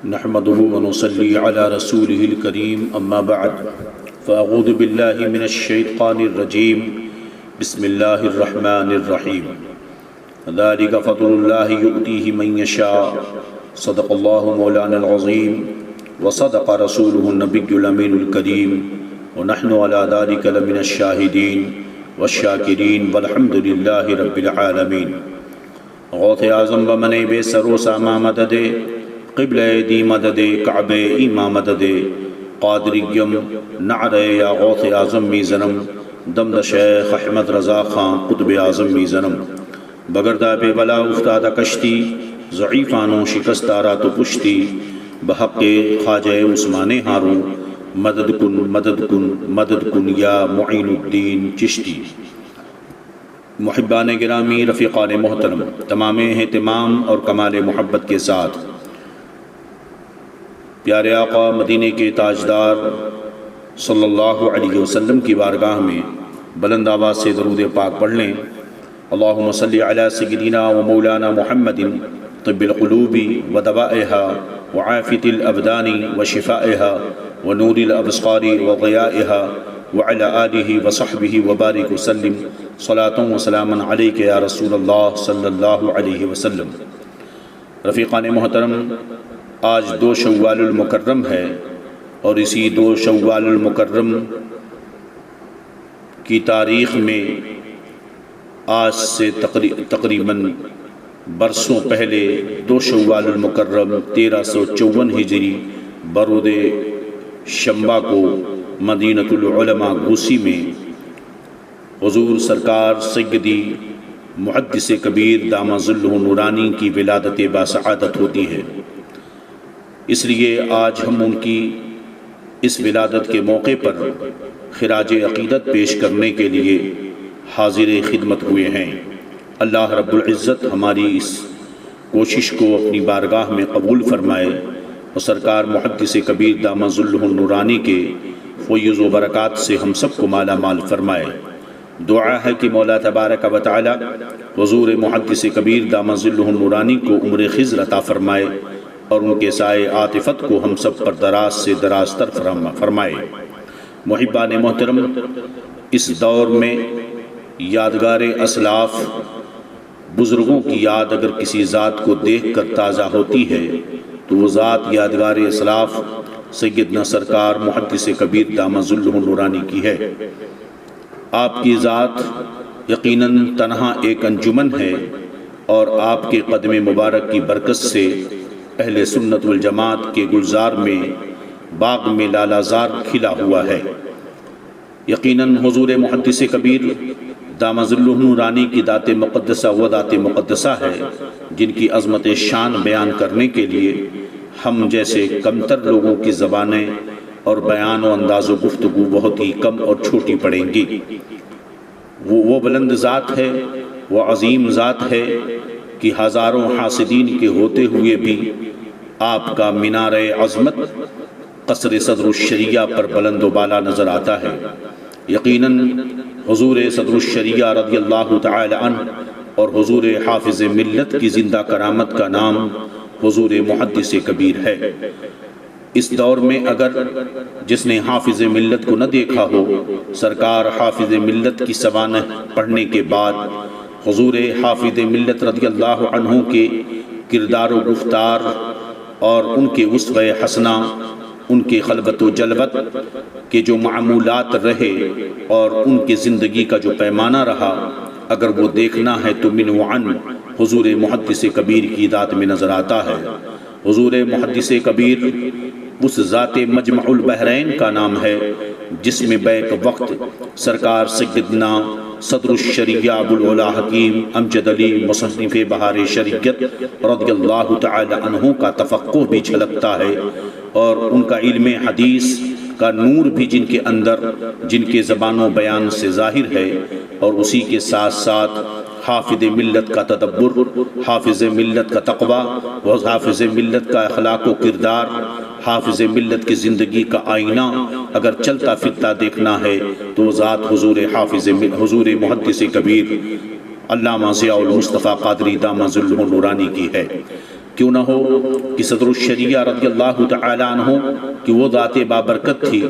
نحمده ونصلي على رسوله الكريم اما بعد فاعوذ بالله من الشيطان الرجيم بسم الله الرحمن الرحيم ذلك فضل الله يؤتيه من يشاء صدق الله مولانا العظيم وصدق رسوله النبي الأمين الكريم ونحن على ذلك لمن الشاهدين والشاكرين والحمد لله رب العالمين غوث اعظم بمن بے سر و ساما مدد قبل دی مدد کعبہ ایما مدد قادریم نعرہ یا غوث اعظم میزنم دمد شیخ احمد رضا خان قطب اعظم میزنم بگردہ بے بلا افتادہ کشتی ضعیفانوں شکستارہ تو پشتی بحق خواجہ عثمان ہاروں مدد کن مدد کن مدد کن یا معین الدین چشتی۔ محبان گرامی، رفیقان محترم، تمام اہتمام اور کمال محبت کے ساتھ پیارے آقا مدینے کے تاجدار صلی اللہ علیہ وسلم کی بارگاہ میں بلند آواز سے درود پاک پڑھ لیں۔ اللہم صلی علی سیدنا و مولانا محمد طب القلوب و دوائها وعافیت الابدان و شفائها ونور الابصار و ضیائها وعلى آلہ وصحبہ وبارک وسلم صلاة و سلاما علیک یا رسول اللہ صلی اللہ علیہ وسلم۔ رفیقان محترم، آج 2 شوال المکرم ہے اور اسی 2 شوال المکرم کی تاریخ میں آج سے تقریباً برسوں پہلے 2 شوال المکرم 1354 ہجری برود شنبہ کو مدینۃ العلماء گھوسی میں حضور سرکار سیدی محدث کبیر دامہ ظلہ نورانی کی ولادت باسعادت ہوتی ہے۔ اس لیے آج ہم ان کی اس ولادت کے موقع پر خراج عقیدت پیش کرنے کے لیے حاضر خدمت ہوئے ہیں۔ اللہ رب العزت ہماری اس کوشش کو اپنی بارگاہ میں قبول فرمائے اور سرکار محدث کبیر دامہ ظلہ نورانی کے فیض و برکات سے ہم سب کو مالا مال فرمائے۔ دعا ہے کہ مولا تبارک و تعالی حضور محدث کبیر دامہ ظلہ نورانی کو عمر خضر عطا فرمائے اور ان کے سائے عاطفت کو ہم سب پر دراز سے دراز تر فرمائے۔ محبان محترم، اس دور میں یادگار اسلاف بزرگوں کی یاد اگر کسی ذات کو دیکھ کر تازہ ہوتی ہے تو وہ ذات یادگار اسلاف سیدنا سرکار محدث کبیر دامہ ظلہ نورانی کی ہے۔ آپ کی ذات یقیناً تنہا ایک انجمن ہے اور آپ کے قدم مبارک کی برکت سے اہل سنت والجماعت کے گلزار میں باغ میں لالا زار کھلا ہوا ہے۔ یقیناً حضور محدث کبیر دامہ ظلہ نورانی کی ذات مقدسہ وہ ذات مقدسہ ہے جن کی عظمت شان بیان کرنے کے لیے ہم جیسے کمتر لوگوں کی زبانیں اور بیان و انداز و گفتگو بہت ہی کم اور چھوٹی پڑیں گی۔ وہ بلند ذات ہے، وہ عظیم ذات ہے کہ ہزاروں حاسدین کے ہوتے ہوئے بھی آپ کا مینار عظمت قصر صدر الشریعہ پر بلند و بالا نظر آتا ہے۔ یقیناً حضور صدر الشریعہ رضی اللہ تعالی عنہ اور حضور حافظ ملت کی زندہ کرامت کا نام حضور محدث کبیر ہے۔ اس دور میں اگر جس نے حافظ ملت کو نہ دیکھا ہو، سرکار حافظ ملت کی سوانح پڑھنے کے بعد حضور حافظ ملت رضی اللہ عنہ کے کردار و گفتار اور ان کے اسوہ حسنہ، ان کے خلوت و جلوت کے جو معمولات رہے اور ان کی زندگی کا جو پیمانہ رہا، اگر وہ دیکھنا ہے تو من وعن حضور محدث کبیر کی ذات میں نظر آتا ہے۔ حضور محدث کبیر اس ذات مجمع البحرین کا نام ہے جس میں بیک وقت سرکار سیدنا صدر الشریعہ ابو العلا حکیم امجد علی مصنف بہار شریعت رضی اللہ تعالی عنہ کا تفقہ بھی جھلکتا ہے اور ان کا علم حدیث کا نور بھی جن کے اندر جن کے زبان و بیان سے ظاہر ہے، اور اسی کے ساتھ ساتھ حافظ ملت کا تدبر، حافظ ملت کا تقوی و حافظ ملت کا اخلاق و کردار، حافظ ملت کی زندگی کا آئینہ اگر چلتا پھرتا دیکھنا ہے تو ذات حضور محدث کبیر علامہ ضیاء المصطفیٰ قادری دامہ ظلہ نورانی کی ہے۔ کیوں نہ ہو کہ صدر الشریعہ رضی اللہ تعالی عنہ کہ وہ ذات بابرکت تھی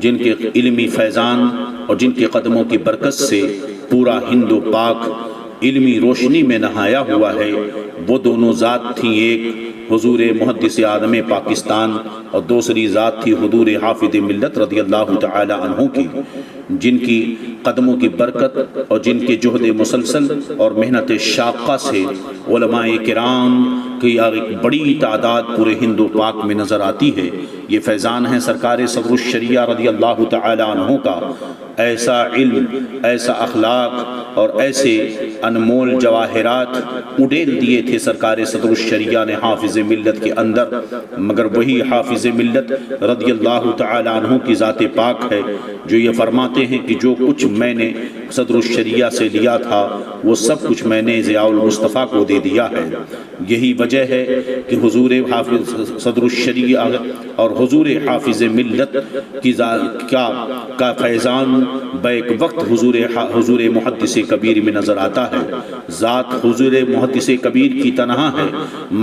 جن کے علمی فیضان اور جن کے قدموں کی برکت سے پورا ہند و پاک علمی روشنی میں نہایا ہوا ہے۔ وہ دونوں ذات تھیں، ایک حضور محدث اعظم پاکستان اور دوسری ذات تھی حضور حافظ ملت رضی اللہ تعالی عنہ کی، جن کی قدموں کی برکت اور جن کے جہد مسلسل اور محنت شاقہ سے علماء کرام کی ایک بڑی تعداد پورے ہند و پاک میں نظر آتی ہے۔ یہ فیضان ہے سرکار صدر الشریعہ رضی اللہ تعالی عنہ کا۔ ایسا علم، ایسا اخلاق اور ایسے انمول جواہرات اڈیل دیے تھے سرکار صدر الشریعہ نے حافظ ملت کے اندر، مگر وہی حافظ ملت رضی اللہ تعالی عنہ کی ذات پاک ہے جو یہ فرماتے ہیں کہ جو کچھ میں نے صدر الشریعہ سے لیا تھا وہ سب کچھ میں نے ضیاء المصطفیٰ کو دے دیا ہے۔ یہی وجہ ہے کہ حضور حافظ صدر الشریعہ اور حضور حافظ ملت کی کا فیضان بیک وقت حضور محدث کبیر میں نظر آتا ہے۔ ذات حضور محدث کبیر کی تنہا ہے،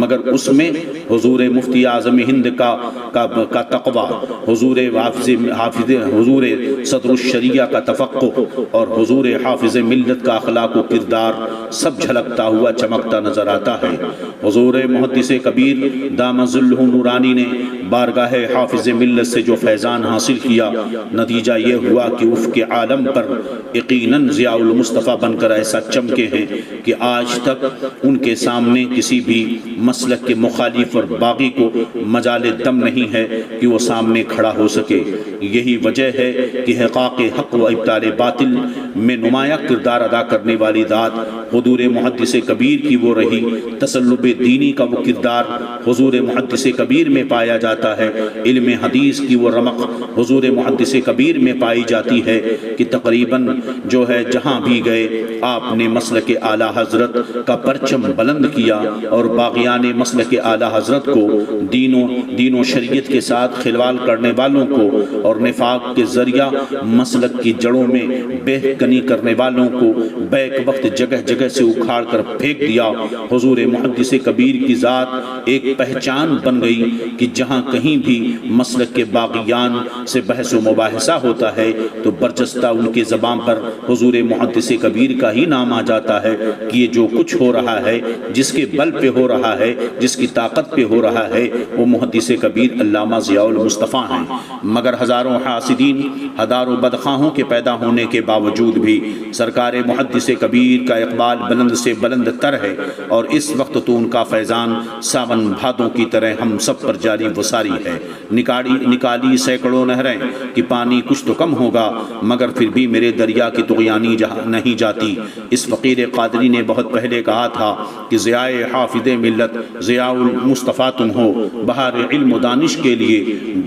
مگر اس میں حضور مفتی اعظم ہند کا تقوی، حضور صدر الشریعہ کا تفقہ اور حضور حافظ ملت کا اخلاق و کردار سب جھلکتا ہوا چمکتا نظر آتا ہے۔ حضور محدث کبیر دام ظلہ نورانی نے بارگاہ حافظ ملت سے جو فیضان حاصل کیا، نتیجہ یہ ہوا کہ افق عالم پر یقیناً ضیاء المصطفیٰ بن کر ایسا چمکے ہیں کہ آج تک ان کے سامنے کسی بھی مسلک کے مخالف اور باغی کو مجال دم نہیں ہے کہ وہ سامنے کھڑا ہو سکے۔ یہی وجہ ہے کہ احقاق حق و ابطال باطل میں نمایاں کردار ادا کرنے والی ذات حضور محدث کبیر کی وہ رہی۔ تسلب دینی کا وہ کردار حضور محدث کبیر میں پایا جاتا ہے۔ علم حدیث کی وہ رمق حضور محدث کبیر میں پائی جاتی ہے کہ تقریباً جو ہے جہاں بھی گئے آپ نے مسلک اعلیٰ حضرت کا پرچم بلند کیا اور باغیان مسلک اعلیٰ حضرت کو، دین و شریعت کے ساتھ خلوال کرنے والوں کو اور نفاق کے ذریعہ مسلک کی جڑوں میں بے کنی کرنے والوں کو بیک وقت جگہ جگہ سے اکھاڑ کر پھینک دیا۔ حضور محدث کبیر کی ذات ایک پہچان بن گئی کہ جہاں کہیں بھی مسلک کے باغیان سے بحث و مباحثہ ہوتا ہے تو برجستہ ان کے زبان پر حضور محدث کبیر کا ہی نام آ جاتا ہے کہ یہ جو کچھ ہو رہا ہے، جس کے بل پہ ہو رہا ہے، جس کی طاقت پہ ہو رہا ہے، وہ محدث کبیر علامہ ضیاء المصطفیٰ ہیں۔ مگر ہزاروں حاسدین، ہزاروں بدخواہوں کے پیدا ہونے کے باوجود بھی سرکار محدث کبیر کا اقبال بلند سے بلند تر ہے، اور اس وقت تو ان کا فیضان ساون بھادوں کی طرح ہم سب پر جاری وساری ہے۔ نکالی سینکڑوں نہریں کہ پانی کچھ تو کم ہوگا، مگر پھر بھی میرے دریا کی طغیانی جہاں نہیں جاتی۔ اس فقیر قادری نے بہت پہلے کہا تھا کہ ضیاء حافظ ملت ضیاء المصطفیٰ تم ہو، بہار علم و دانش کے لیے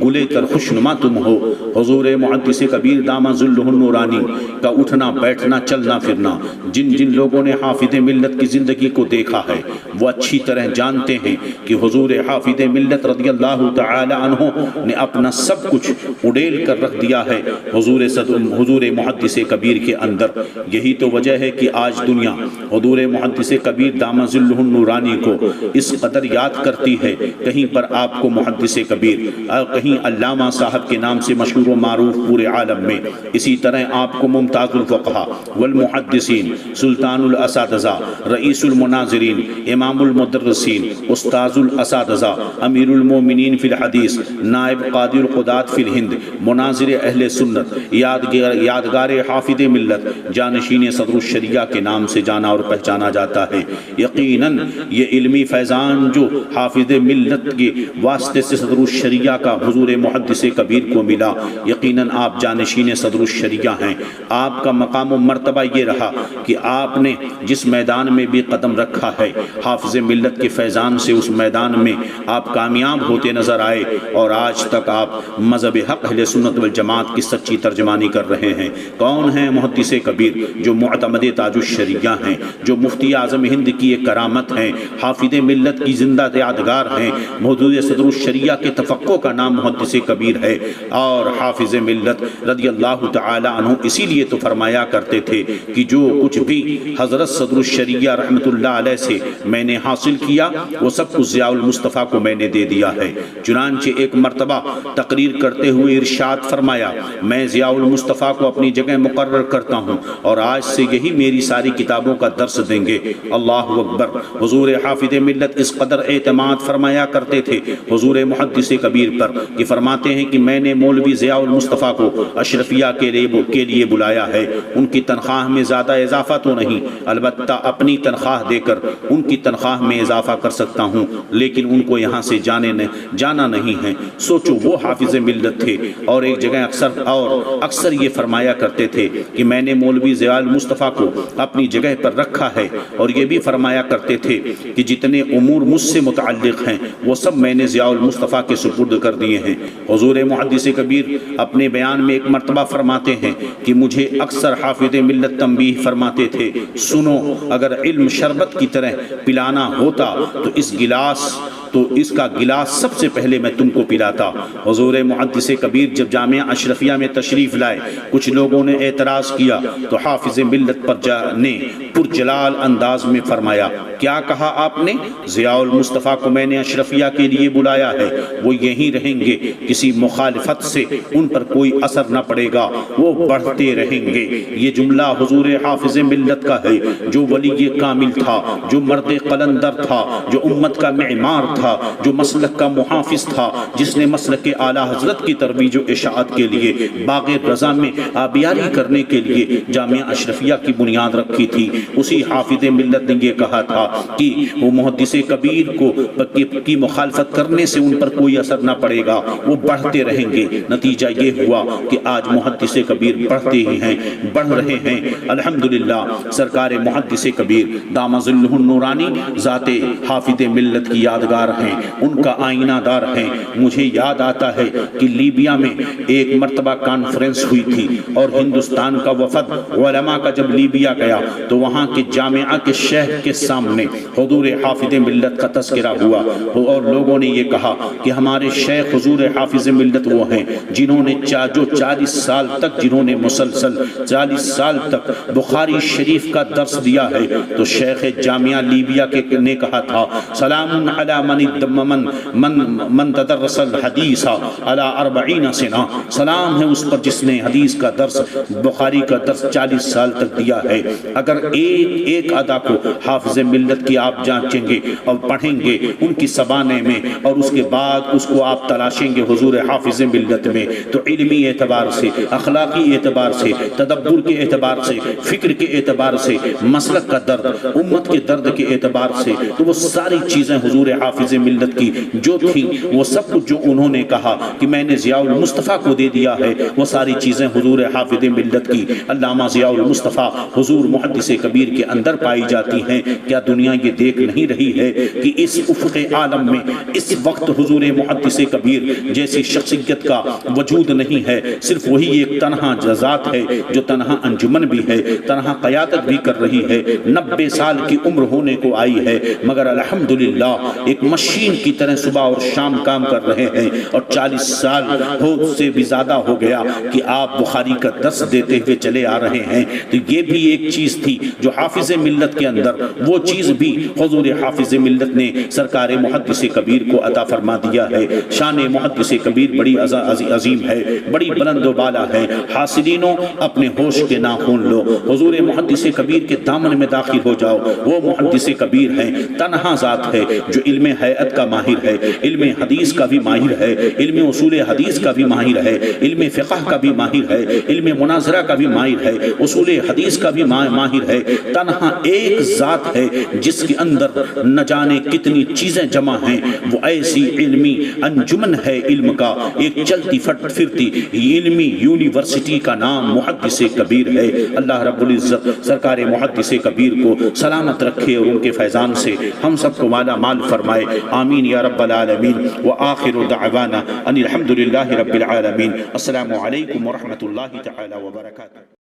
گلے تر خوشنما تم ہو۔ حضور محدث کبیر دامہ ظلہ نورانی کا اٹھنا بیٹھنا چلنا پھرنا جن جن لوگوں نے حافظ ملت کی زندگی کو دیکھا ہے وہ اچھی طرح جانتے ہیں کہ حضور حافظ ملت رضی اللہ تعالی عنہ نے اپنا سب کچھ اڈیل کر رکھ دیا ہے حضور محدث کبیر کے اندر۔ یہی تو وجہ ہے کہ آج دنیا حضور محدث کبیر دامہ ظلہ نورانی کو اس قدر یاد کرتی ہے، کہیں پر آپ کو محدث کبیر اور کہیں علامہ صاحب کے نام سے مشہور و معروف پورے عالم میں، اسی طرح آپ کو ممتاز الفقہاء والمحدثین، سلطان الاساتذہ، رئیس المناظرین، امام المدرسین، استاذ الاساتذہ، امیر المومنین فی الحدیث، نائب قاضی القضات فی الہند، مناظر اہل سنت، یادگار حافظ ملت، جانشین صدر الشریعہ کے نام سے جانا اور پہچانا جاتا ہے۔ یقیناً یہ علمی فیضان جو حافظ ملت کے واسطے سے صدر الشریعہ کا حضور محدث کبیر کو ملا، یقیناً آپ جانشین صدر الشریعہ ہیں۔ آپ کا مقام و مرتبہ یہ رہا کہ آپ نے جس میدان میں بھی قدم رکھا ہے حافظ ملت کے فیضان سے اس میدان میں آپ کامیاب ہوتے نظر آئے، اور آج تک آپ مذہب حق اہل سنت والجماعت کی سچی ترجمانی کر رہے ہیں۔ کون ہیں محدث کبیر؟ جو معتمد تاج الشریعہ ہیں، جو مفتی اعظم ہند کی ایک کرامت ہیں، حافظ ملت کی زندہ یادگار ہیں۔ حضور صدر الشریعہ کے تفقع کا نام محدث کبیر ہے، اور حافظ ملت رضی اللہ تعالی عنہ اسی لیے تو فرمایا کرتے تھے کہ جو کچھ بھی حضرت حضرت صدر الشریعہ رحمۃ اللہ علیہ سے میں نے حاصل کیا وہ سب کچھ ضیاء المصطفیٰ کو میں نے دے دیا ہے۔ چنانچہ ایک مرتبہ تقریر کرتے ہوئے ارشاد فرمایا، میں ضیاء المصطفیٰ کو اپنی جگہ مقرر کرتا ہوں اور آج سے یہی میری ساری کتابوں کا درس دیں گے۔ اللہ اکبر۔ حضور حافظ ملت اس قدر اعتماد فرمایا کرتے تھے حضور محدث کبیر پر کہ فرماتے ہیں کہ میں نے مولوی ضیاء المصطفیٰ کو اشرفیہ کے لیے بلایا ہے۔ ان کی تنخواہ میں زیادہ اضافہ تو نہیں، البتہ اپنی تنخواہ دے کر ان کی تنخواہ میں اضافہ کر سکتا ہوں، لیکن ان کو یہاں سے جانا نہیں ہے۔ سوچو وہ حافظ ملت تھے اور ایک جگہ اکثر یہ فرمایا کرتے تھے کہ میں نے مولوی ضیاء المصطفیٰ کو اپنی جگہ پر رکھا ہے، اور یہ بھی فرمایا کرتے تھے کہ جتنے امور مجھ سے متعلق ہیں وہ سب میں نے ضیاء المصطفیٰ کے سپرد کر دیے ہیں۔ حضور محدث کبیر اپنے بیان میں ایک مرتبہ فرماتے ہیں کہ مجھے اکثر حافظ ملت تنبیہ فرماتے تھے، سنو اگر علم شربت کی طرح پلانا ہوتا تو اس کا گلاس سب سے پہلے میں تم کو پلاتا۔ حضور محدث کبیر جب جامعہ اشرفیہ میں تشریف لائے، کچھ لوگوں نے اعتراض کیا تو حافظ ملت پر نے پرجلال انداز میں فرمایا، کیا کہا آپ نے؟ ضیاء المصطفیٰ کو میں نے اشرفیہ کے لیے بلایا ہے، وہ یہیں رہیں گے، کسی مخالفت سے ان پر کوئی اثر نہ پڑے گا، وہ بڑھتے رہیں گے۔ یہ جملہ حضور حافظ ملت کا ہے، جو ولی کامل تھا، جو مرد قلندر تھا، جو امت کا معمار تھا، جو مسلک کا محافظ تھا، جس نے مسلک اعلیٰ حضرت کی ترویج و اشاعت کے لیے باغ رضا میں آبیاری کرنے کے لیے جامعہ اشرفیہ کی بنیاد رکھی تھی۔ اسی حافظ ملت نے یہ کہا تھا کہ وہ محدث کبیر کی مخالفت کرنے سے ان پر کوئی اثر نہ پڑے گا، وہ بڑھتے رہیں گے۔ نتیجہ یہ ہوا کہ آج محدث کبیر بڑھتے ہی ہیں، بڑھ رہے ہیں۔ الحمدللہ سرکار محدث کبیر دامہ ظلہ النورانی ذات حافظ ملت کی یادگار ہیں، ان کا آئینہ دار ہیں۔ مجھے یاد آتا ہے کہ لیبیا میں ایک مرتبہ کانفرنس ہوئی تھی اور ہندوستان کا وفد علماء کا جب لیبیا گیا تو وہاں کے جامعہ کے شیخ کے سامنے حضور حافظ ملت کا تذکرہ ہوا، اور لوگوں نے یہ کہا کہ ہمارے شیخ حضور حافظ ملت وہ ہیں جنہوں نے جو 40 سال تک جنہوں نے مسلسل 40 سال تک بخاری شریف کا درس دیا ہے۔ تو شیخ جامعہ لیبیا نے کہا تھا، سلام علی من تدرس الحدیث علی 40 سنہ، سلام ہے اس پر جس نے حدیث کا درس بخاری کا درس 40 سال تک دیا ہے۔ اگر ایک ادا کو حافظ ملت کی آپ جانچیں گے اور پڑھیں گے ان کی سبانے میں، اور اس کے بعد اس کو آپ تلاشیں گے حضور حافظ ملت میں، تو علمی اعتبار سے، اخلاقی اعتبار سے، تدبر کے اعتبار سے، فکر کے اعتبار سے، مسلک کا درد، امت کے درد کے اعتبار سے، تو وہ ساری چیزیں حضور حافظ ملت کی جو تھیں، وہ سب کچھ جو انہوں نے کہا کہ میں نے ضیاء المصطفیٰ کو دے دیا ہے، وہ ساری چیزیں حضور حافظ ملت کی علامہ ضیاء المصطفیٰ حضور محدث کبیر کے اندر پائی جاتی ہیں۔ کیا دنیا یہ دیکھ نہیں رہی ہے کہ اس افق عالم میں اس وقت حضور محدث کبیر جیسی شخصیت کا وجود نہیں ہے؟ صرف وہی ایک تنہا ذات ہے جو تنہا انجمن بھی ہے، تنہا قیادت بھی کر رہی ہے، 90 سال کی عمر ہونے کو آئی ہے، مگر الحمدللہ ایک مشین کی طرح صبح اور شام کام کر رہے ہیں، اور 40 سال سے بھی زیادہ ہو گیا کہ آپ بخاری کا درس دیتے ہوئے چلے آ رہے ہیں۔ تو یہ بھی ایک چیز تھی جو حافظ ملت کے اندر، وہ چیز بھی حضور حافظ ملت نے سرکار محدث کبیر کو عطا فرما دیا ہے۔ شان محدث کبیر بڑی عظیم ہے، بڑی بلند و بالا ہے۔ حاصلینوں اپنے ہوش کے ناخن لو، حضور محدث کبیر کے دامن میں داخل ہو جاؤ۔ وہ محدث کبیر ہیں، تنہا ذات ہے جو علم ہیئت کا ماہر ہے، علم حدیث کا بھی ماہر ہے، علم اصول حدیث کا بھی ماہر ہے، علم فقہ کا بھی ماہر ہے، علم مناظرہ کا بھی ماہر ہے، اصول حدیث کا بھی ماہر ہے۔ تنہا ایک ذات ہے جس کے اندر نہ جانے کتنی چیزیں جمع ہیں، وہ ایسی علمی انجمن ہے علم کا، ایک چلتی پھرتی علمی یونیورسٹی کا نام محدث کبیر ہے۔ اللہ رب العزت سرکار محدث کبیر کو سلامت رکھے اور ان کے فیضان سے ہم سب کو مالا مال فرمائے، آمین یا رب العالمین۔ وآخر دعوانا ان الحمد للہ رب العالمین۔ السلام علیکم ورحمۃ اللہ تعالی وبرکاتہ۔